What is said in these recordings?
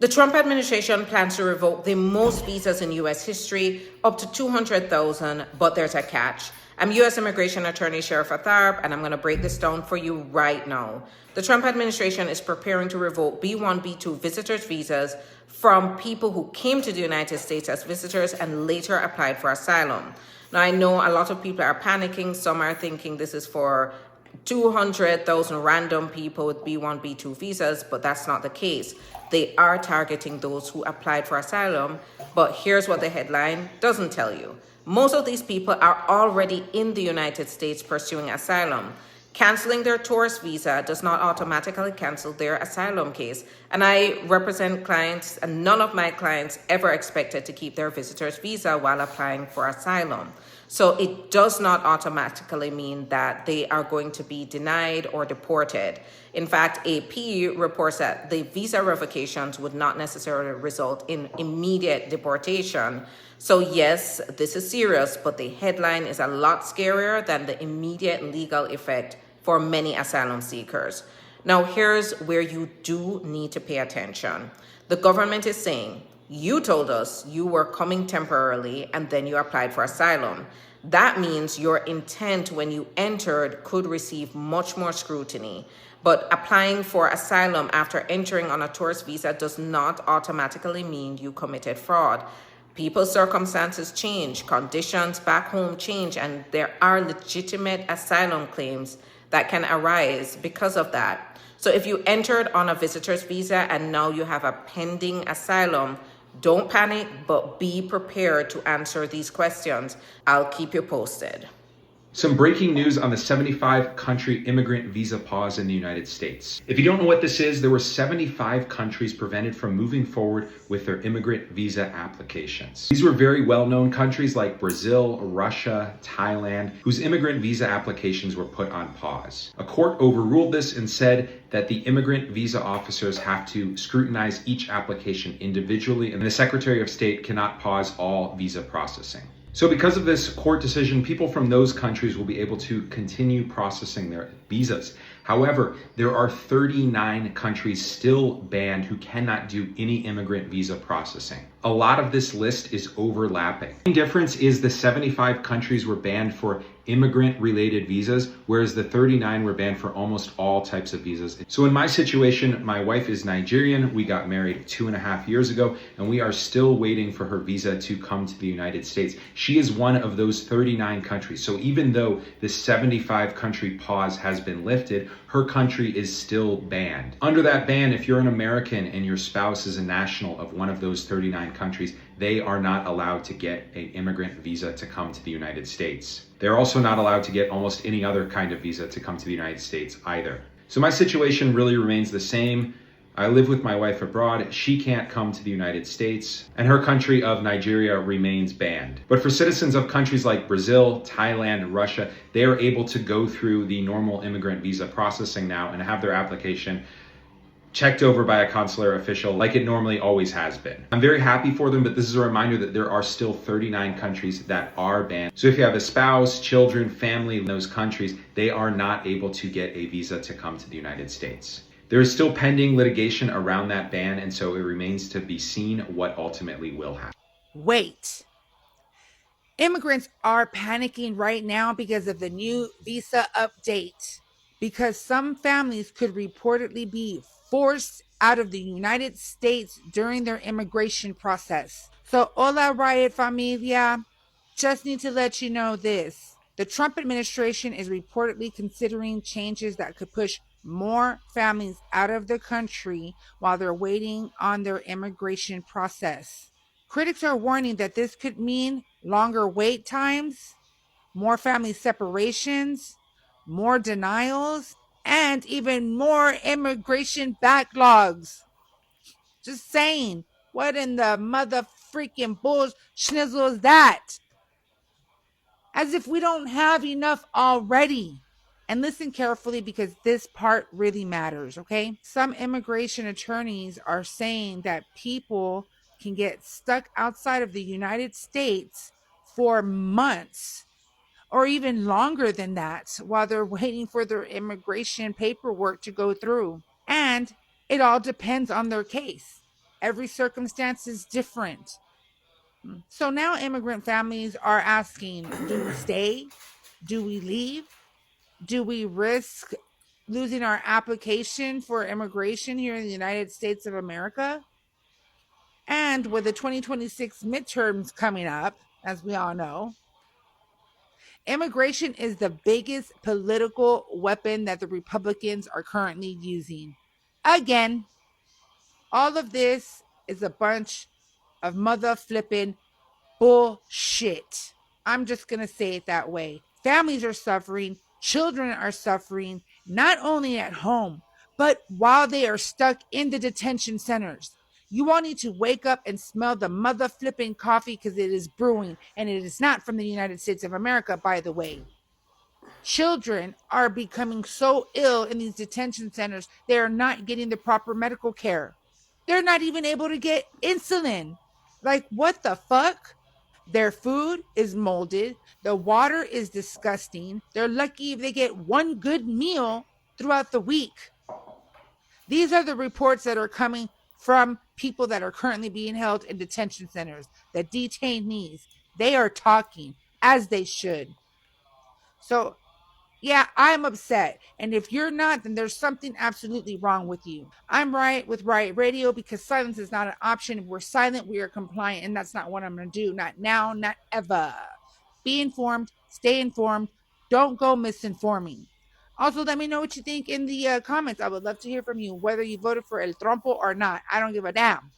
The Trump administration plans to revoke the most visas in U.S. history, up to 200,000, but there's a catch. I'm U.S. Immigration Attorney Sheriff Tharp, and I'm going to break this down for you right now. The Trump administration is preparing to revoke B1, B2 visitors' visas from people who came to the United States as visitors and later applied for asylum. Now, I know a lot of people are panicking. Some are thinking this is for 200,000 random people with B1, B2 visas, but that's not the case. They are targeting those who applied for asylum, but here's what the headline doesn't tell you. Most of these people are already in the United States pursuing asylum. Canceling their tourist visa does not automatically cancel their asylum case. And I represent clients, and none of my clients ever expected to keep their visitor's visa while applying for asylum. So it does not automatically mean that they are going to be denied or deported. In fact, AP reports that the visa revocations would not necessarily result in immediate deportation. So yes, this is serious, but the headline is a lot scarier than the immediate legal effect for many asylum seekers. Now, here's where you do need to pay attention. The government is saying, you told us you were coming temporarily and then you applied for asylum. That means your intent when you entered could receive much more scrutiny. But applying for asylum after entering on a tourist visa does not automatically mean you committed fraud. People's circumstances change, conditions back home change, and there are legitimate asylum claims that can arise because of that. So if you entered on a visitor's visa and now you have a pending asylum, don't panic, but be prepared to answer these questions. I'll keep you posted. Some breaking news on the 75-country immigrant visa pause in the United States. If you don't know what this is, there were 75 countries prevented from moving forward with their immigrant visa applications. These were very well-known countries like Brazil, Russia, Thailand, whose immigrant visa applications were put on pause. A court overruled this and said that the immigrant visa officers have to scrutinize each application individually, and the Secretary of State cannot pause all visa processing. So because of this court decision, people from those countries will be able to continue processing their visas. However, there are 39 countries still banned who cannot do any immigrant visa processing. A lot of this list is overlapping. The main difference is the 75 countries were banned for immigrant-related visas, whereas the 39 were banned for almost all types of visas. So in my situation, my wife is Nigerian. We got married 2.5 years ago, and we are still waiting for her visa to come to the United States. She is one of those 39 countries. So even though the 75 country pause has been lifted, her country is still banned. Under that ban, if you're an American and your spouse is a national of one of those 39 countries, they are not allowed to get an immigrant visa to come to the United States. They're also not allowed to get almost any other kind of visa to come to the United States either. So my situation really remains the same. I live with my wife abroad. She can't come to the United States, and her country of Nigeria remains banned. But for citizens of countries like Brazil, Thailand, Russia, they are able to go through the normal immigrant visa processing now and have their application checked over by a consular official like it normally always has been. I'm very happy for them, but this is a reminder that there are still 39 countries that are banned. So if you have a spouse, children, family in those countries, they are not able to get a visa to come to the United States. There is still pending litigation around that ban, and so it remains to be seen what ultimately will happen. Wait. Immigrants are panicking right now because of the new visa update, because some families could reportedly be forced out of the United States during their immigration process. So, hola, Riot Familia. Just need to let you know this. The Trump administration is reportedly considering changes that could push more families out of the country while they're waiting on their immigration process. Critics are warning that this could mean longer wait times, more family separations, more denials, and even more immigration backlogs. Just saying, what in the mother freaking bull schnizzle is that? As if we don't have enough already. And listen carefully because this part really matters, okay? Some immigration attorneys are saying that people can get stuck outside of the United States for months or even longer than that while they're waiting for their immigration paperwork to go through. And it all depends on their case. Every circumstance is different. So now immigrant families are asking, do we stay? Do we leave? Do we risk losing our application for immigration here in the United States of America? And with the 2026 midterms coming up, as we all know, immigration is the biggest political weapon that the Republicans are currently using. Again, all of this is a bunch of mother flipping bullshit. I'm just going to say it that way. Families are suffering, children are suffering, not only at home, but while they are stuck in the detention centers. You all need to wake up and smell the mother flipping coffee because it is brewing, and it is not from the United States of America, by the way. Children are becoming so ill in these detention centers, they are not getting the proper medical care. They're not even able to get insulin. Like, what the fuck? Their food is molded. The water is disgusting. They're lucky if they get one good meal throughout the week. These are the reports that are coming from people that are currently being held in detention centers, the detainees. They are talking, as they should. So, yeah, I'm upset. And if you're not, then there's something absolutely wrong with you. I'm right with Riot Radio because silence is not an option. If we're silent, we are compliant. And that's not what I'm going to do. Not now, not ever. Be informed, stay informed. Don't go misinforming. Also, let me know what you think in the comments. I would love to hear from you, whether you voted for El Trompo or not. I don't give a damn.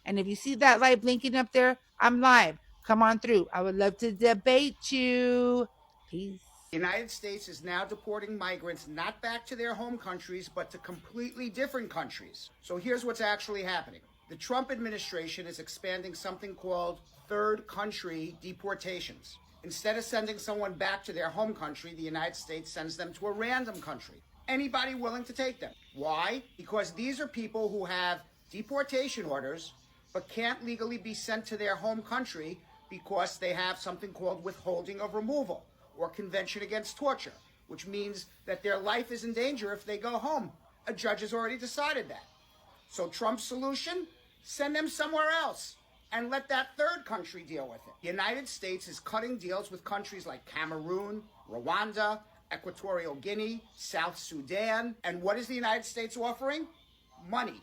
And if you see that light blinking up there, I'm live. Come on through. I would love to debate you. Peace. The United States is now deporting migrants not back to their home countries, but to completely different countries. So here's what's actually happening. The Trump administration is expanding something called third country deportations. Instead of sending someone back to their home country, the United States sends them to a random country. Anybody willing to take them. Why? Because these are people who have deportation orders, but can't legally be sent to their home country because they have something called withholding of removal, or Convention Against Torture, which means that their life is in danger if they go home. A judge has already decided that. So Trump's solution? Send them somewhere else and let that third country deal with it. The United States is cutting deals with countries like Cameroon, Rwanda, Equatorial Guinea, South Sudan. And what is the United States offering? Money.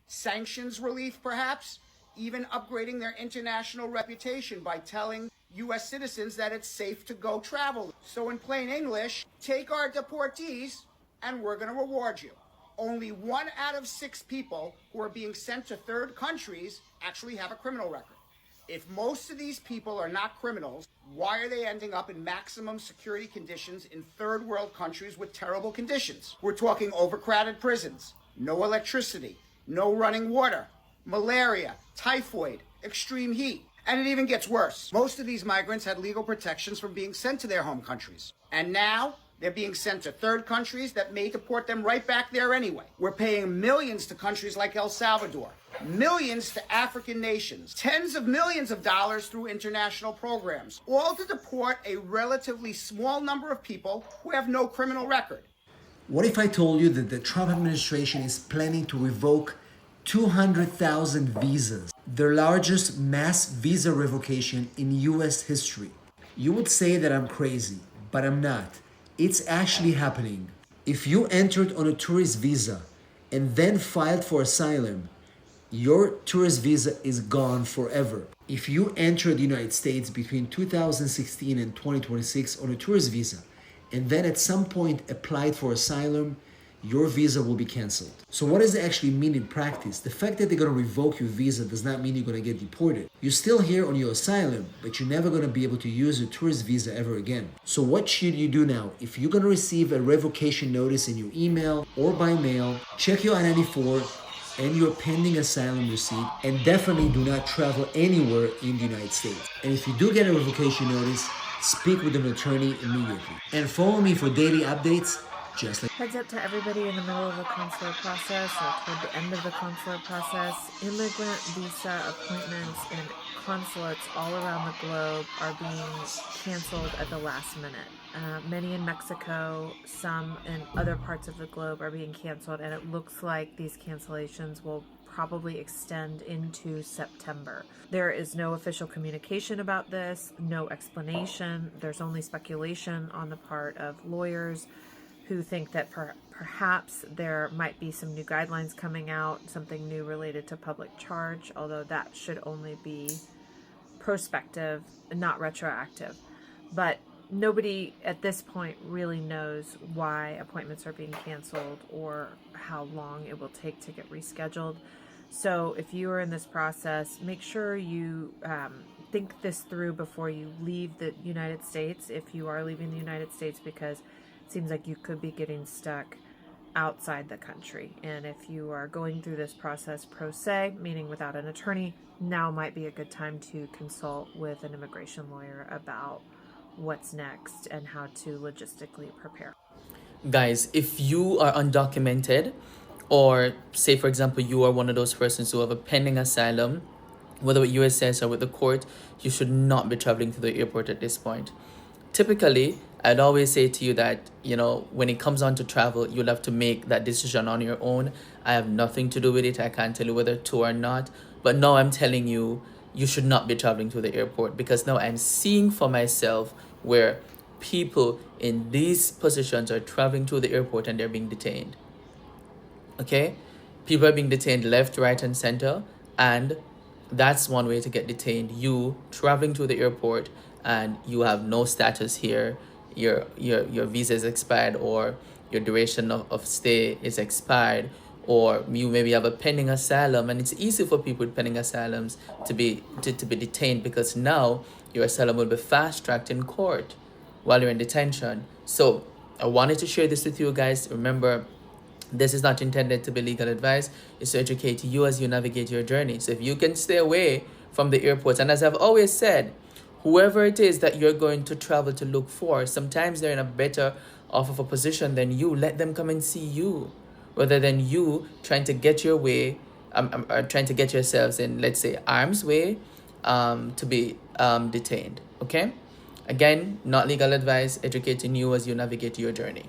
Sanctions relief, perhaps? Even upgrading their international reputation by telling U.S. citizens that it's safe to go travel. So in plain English, take our deportees and we're going to reward you. Only 1 out of 6 people who are being sent to third countries actually have a criminal record. If most of these people are not criminals, why are they ending up in maximum security conditions in third world countries with terrible conditions? We're talking overcrowded prisons, no electricity, no running water, malaria, typhoid, extreme heat. And it even gets worse. Most of these migrants had legal protections from being sent to their home countries. And now they're being sent to third countries that may deport them right back there anyway. We're paying millions to countries like El Salvador, millions to African nations, tens of millions of dollars through international programs, all to deport a relatively small number of people who have no criminal record. What if I told you that the Trump administration is planning to revoke 200,000 visas, the largest mass visa revocation in US history? You would say that I'm crazy, but I'm not. It's actually happening. If you entered on a tourist visa and then filed for asylum, your tourist visa is gone forever. If you entered the United States between 2016 and 2026 on a tourist visa and then at some point applied for asylum, your visa will be canceled. So what does it actually mean in practice? The fact that they're going to revoke your visa does not mean you're going to get deported. You're still here on your asylum, but you're never going to be able to use your tourist visa ever again. So what should you do now? If you're going to receive a revocation notice in your email or by mail, check your I-94 and your pending asylum receipt, and definitely do not travel anywhere in the United States. And if you do get a revocation notice, speak with an attorney immediately. And follow me for daily updates. Just like Heads up to everybody in the middle of the consular process or toward the end of the consular process. Immigrant visa appointments in consulates all around the globe are being canceled at the last minute. Many in Mexico, some in other parts of the globe are being canceled, and it looks like these cancellations will probably extend into September. There is no official communication about this, no explanation. There's only speculation on the part of lawyers who think that perhaps there might be some new guidelines coming out, something new related to public charge, although that should only be prospective, not retroactive. But nobody at this point really knows why appointments are being canceled or how long it will take to get rescheduled. So if you are in this process, make sure you think this through before you leave the United States, if you are leaving the United States, because it seems like you could be getting stuck outside the country. And if you are going through this process pro se, meaning without an attorney, now might be a good time to consult with an immigration lawyer about what's next and how to logistically prepare. Guys, if you are undocumented, or say for example you are one of those persons who have a pending asylum, whether with USCIS or with the court, you should not be traveling to the airport at this point. Typically, I'd always say to you that, when it comes on to travel, you'll have to make that decision on your own. I have nothing to do with it. I can't tell you whether to or not. But now I'm telling you, you should not be traveling to the airport, because now I'm seeing for myself where people in these positions are traveling to the airport and they're being detained. Okay? People are being detained left, right, and center. And that's one way to get detained. You traveling to the airport and you have no status here. Your visa is expired, or your duration of stay is expired, or you maybe have a pending asylum. And it's easy for people with pending asylums to be detained, because now your asylum will be fast-tracked in court while you're in detention. So I wanted to share this with you guys. Remember, this is not intended to be legal advice. It's to educate you as you navigate your journey. So if you can stay away from the airports, and as I've always said, whoever it is that you're going to travel to look for, sometimes they're in a better off of a position than you. Let them come and see you, rather than you trying to get your way, trying to get yourselves in, let's say, harm's way, to be detained. Okay? Again, not legal advice, educating you as you navigate your journey.